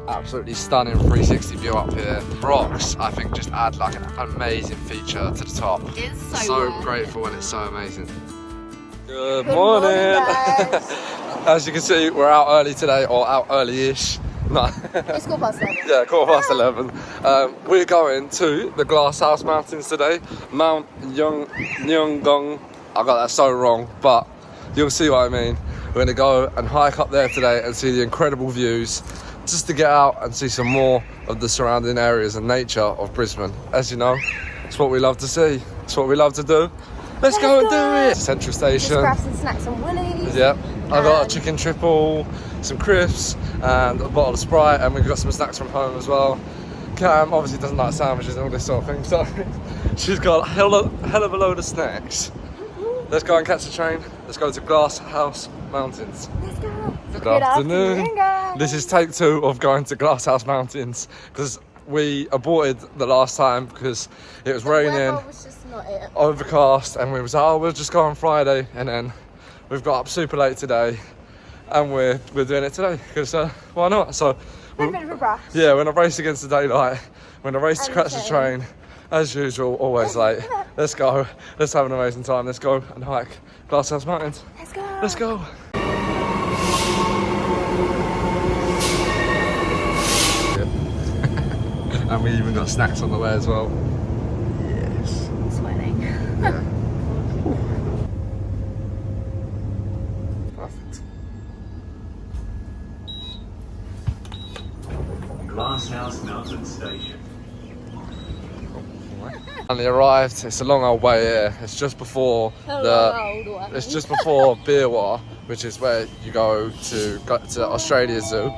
Absolutely stunning 360 view up here. Rocks, I think, just add like an amazing feature to the top. It's So grateful when it's so amazing. Good Good morning. guys. As you can see, we're out early today, or out early-ish. No. It's 11:15. Yeah, 11:15. We're going to the Glasshouse Mountains today. Mount Ngungun. I got that so wrong, but you'll see what I mean. We're going to go and hike up there today and see the incredible views, just to get out and see some more of the surrounding areas and nature of Brisbane. As you know, it's what we love to see. It's what we love to do. Let's go and do it. Central Station. Just grab some snacks and willies. Yep. I got a chicken triple, some crisps, and a bottle of Sprite, and we've got some snacks from home as well. Cam obviously doesn't like sandwiches and all this sort of thing, so she's got a hell of a load of snacks. Let's go and catch the train. Let's go to Glasshouse Mountains. Let's go. Good afternoon. Guys. This is take 2 of going to Glasshouse Mountains because we aborted the last time because it was raining, weather was just not it. overcast, and we was like, oh, we'll just go on Friday, and then we've got up super late today, and we're doing it today because why not? So We're a bit of a rush. yeah, we're in a race against the daylight. We're in a race to catch the train, as usual, always late. Let's go. Let's have an amazing time. Let's go and hike Glasshouse Mountains. Let's go. Let's go. And we even got snacks on the way as well. Yes. I'm sweating. Yeah. Perfect. Glasshouse Mountain Station. Finally arrived. It's a long old way here. It's just before it's just before Beerwah, which is where you go to Australia Zoo.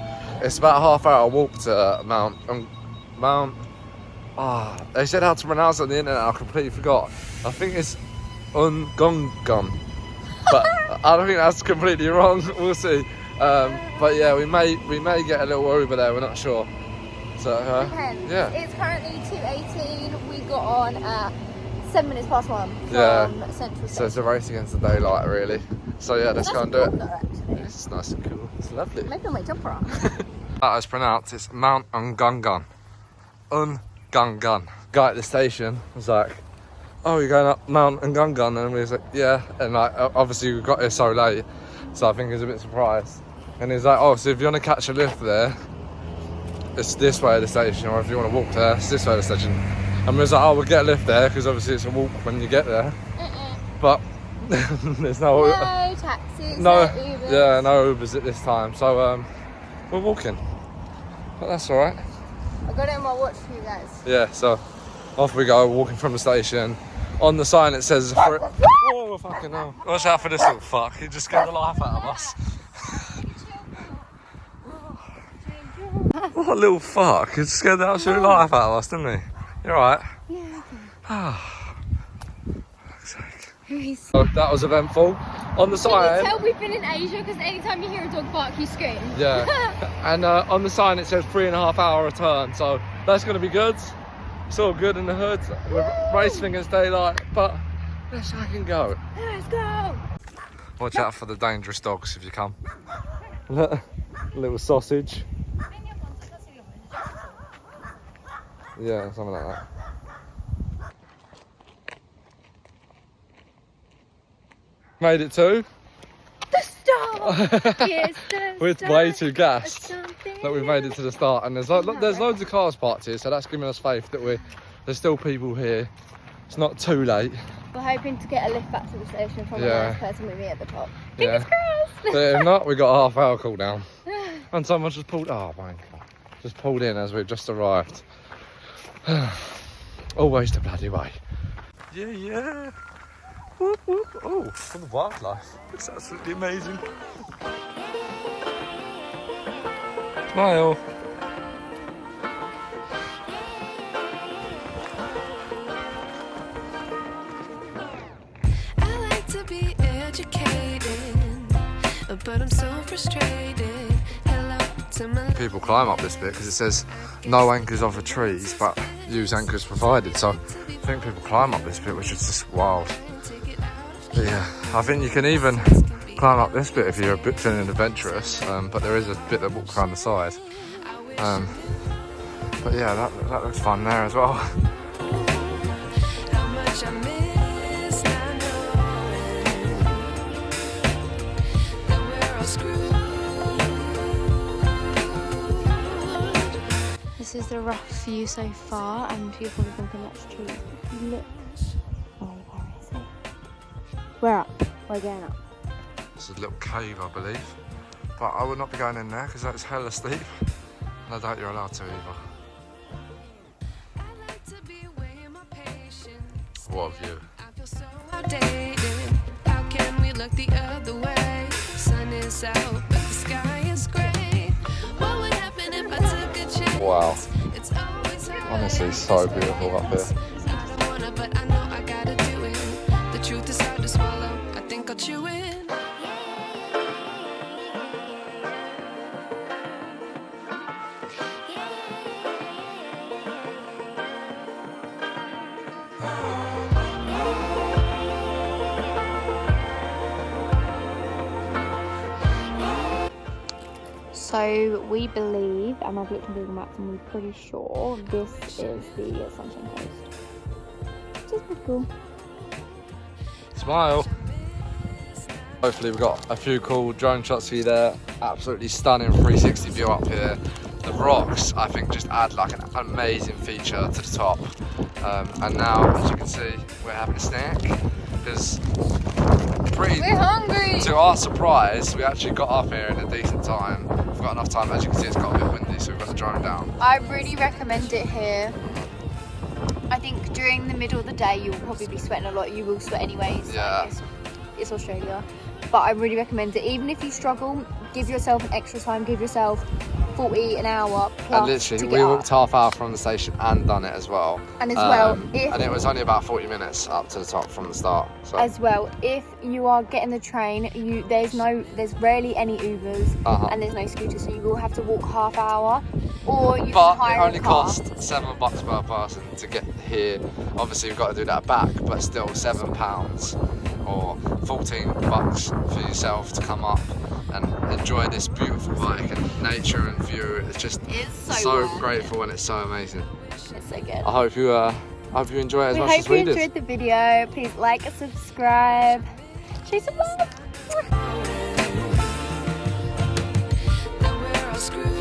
It's about a half-hour walk to Mount. They said how to pronounce it on the internet. I completely forgot. I think it's Ngungun, but I don't think that's completely wrong. We'll see. But yeah, we may get a little Uber there. We're not sure. So Depends. yeah. It's currently 2:18. We got on at 1:07 from Central Station. So it's a race against the daylight, really. So yeah, let's go and do it. Though, actually. It's nice and cool. It's lovely. Maybe I'll make jumper on. That is pronounced. It's Mount Ngungun. Ngungun. Guy at the station was like, "Oh, you're going up Mount Ngungun?" And we was like, "Yeah." And like, obviously we got here so late, so I think he was a bit surprised. And he's like, "Oh, so if you want to catch a lift there, it's this way of the station, or if you want to walk there, it's this way of the station." And we was like, "Oh, we'll get a lift there because obviously it's a walk when you get there." But there's no taxis, no Ubers. yeah, no Ubers at this time, so we're walking. But that's all right. I got it on my watch for you guys. Yeah, so off we go, walking from the station. On the sign it says, whoa, fucking hell. Watch out for this little fuck, he just scared the life out of us. What a little fuck, he just scared the absolute life out of us, didn't he? You alright? Yeah. So that was eventful. On the Can sign... you tell we've been in Asia because anytime you hear a dog bark, you scream. Yeah, and on the sign it says 3.5 hour return, so that's going to be good. It's all good in the hood. We're racing against daylight, but let's fucking go. Let's go. Watch out for the dangerous dogs if you come. Look, little sausage. Yeah, something like that. Made it too. The start. Yes, We're way too gassed that we've made it to the start, and there's loads of cars parked here, so that's giving us faith that there's still people here. It's not too late. We're hoping to get a lift back to the station from a nice person with me at the top. Yeah. Fingers crossed. But if not, we got a half-hour cool down, and someone just pulled. Oh my God! Just pulled in as we've just arrived. Always the bloody way. Yeah. Whoop, whoop. Oh, for the wildlife. It's absolutely amazing. Smile. I like to be educated, but I'm so frustrated. Hello to my People climb up this bit because it says no anchors over trees, but use anchors provided. So I think people climb up this bit, which is just wild. But yeah, I think you can even climb up this bit if you're a bit feeling adventurous, but there is a bit that walks around the side. But yeah, that looks fun there as well. How much I miss not knowing that we're all screwed. This is the rough view so far, and you're probably thinking that's true. Look. Oh, where is it? We're up. We're going up. It's a little cave, I believe. But I would not be going in there because that's hella steep. And I doubt you're allowed to either. I like to be away in my patience. What a view. I feel so outdated. How can we look the other way? Sun is out, but the sky is grey. What would happen if I took a chance? Wow. It's always hard. Honestly, so beautiful up here. I don't wanna, but I know I gotta do it. The truth is hard to swallow. I think I'll chew it. So we believe, and I've looked on Google Maps and we're pretty sure this is the Sunshine Coast. Which is pretty cool. Smile. Hopefully we've got a few cool drone shots for you there. Absolutely stunning 360 view up here. The rocks, I think, just add like an amazing feature to the top. And now, as you can see, we're having a snack because We're hungry! to our surprise, we actually got up here in a decent time. We've got enough time. As you can see, it's got a bit windy, so we've got the drone down. I really recommend it here. I think during the middle of the day you will probably be sweating a lot. You will sweat anyways. Yeah. Like it's Australia. But I really recommend it. Even if you struggle, give yourself an extra time. Give yourself 40 an hour plus And literally, to we get up. walked half hour from the station and done it as well. And as well, and it was only about 40 minutes up to the top from the start. So. As well, if you are getting the train, there's rarely any Ubers and there's no scooters, so you will have to walk half hour, or you But can hire it only a car. cost $7 per person to get here. Obviously, you've got to do that back, but still £7 or $14 for yourself to come up and enjoy this beautiful hike and nature and view. It's just It's so worth grateful and it's so amazing. It's so good. I hope you enjoy it as We much hope as you we did. enjoyed the video. Please like and subscribe. Show some love. That we're all screwed.